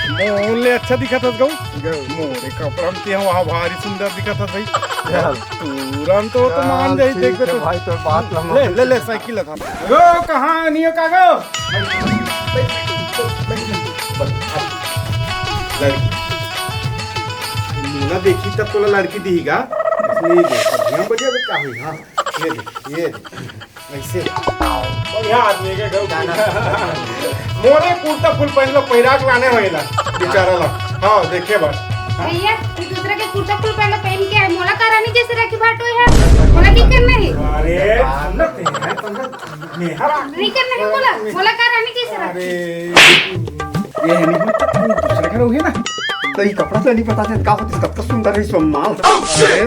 मोले अच्छा दिखत हस गौ मोरे कपड़ा में ते वहाँ भारी सुंदर दिखत हस भाई तुरंत तो मान जाई देख तो भाई तो बात ले ले ले साइकिल था गो कहाँ नियो का गो लड़की मुना देखी तब तो लड़की दीगा इसलिए अभियान बजे क्या हुई हाँ ये ऐसे बढ़िया आदमी के गौ मोरे कुर्ता फुल पहन लो पैराक लाने होइला बेचारा ला हां देखे बस भैया तू दूसरा के कुर्ता फुल पहन के है मोला का रानी जैसे राखी बाटो है मोला दिक्कत नहीं अरे सुनते हैं पंडित नेहा नहीं करना है मोला का रानी जैसे राखी अरे ये नहीं दूसरे का रहोगे ना तो ये कपड़ा तो नहीं पता था का होती कब तक सुंदर है सोमाल अरे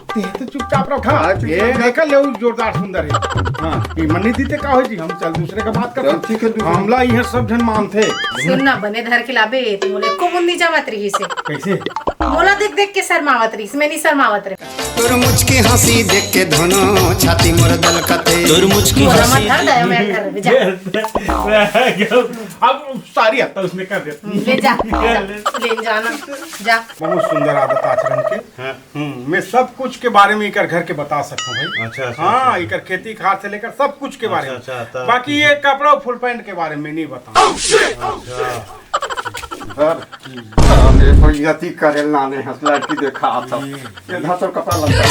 तो चुपचाप रखा ये देखा ले जोरदार सुंदर है हां ये मन्नी दीते का हो जी हम चल दूसरे का बात कर ठीक है हमला ये सब जन मानते सुनना बने धर के लाबे तो मोले को मुन्नी जावत रही से कैसे मोला देख देख के शर्मावत रही इसमें नहीं शर्मावत रे तोर मुझकी हंसी देख के धनो छाती मोर दल कते तोर मुझकी मोला मत धर दया मैं कर जा अब सारी आता उसने कर दिया ले जाना जा बहुत सुंदर आदत आचरण के मैं सब कुछ के बारे में इकर घर के बता सकता हूँ भाई अच्छा हाँ इकर खेती खाद से लेकर सब कुछ के बारे में अच्छा, बाकी ये कपड़ा फुल पैंट के बारे में नहीं बताऊँ अरे कोई गति करे लाने हंस लड़की देखा आता ये धा तो कपड़ा लगता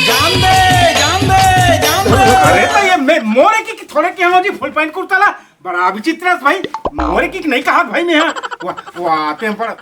जान दे अरे तो ये मैं मोरे की थोड़े के हाँ जी फुल पैंट कुर्ता ला बड़ा विचित्र है भाई मोरे की नहीं कहा भाई मैं हाँ वो आते हैं पर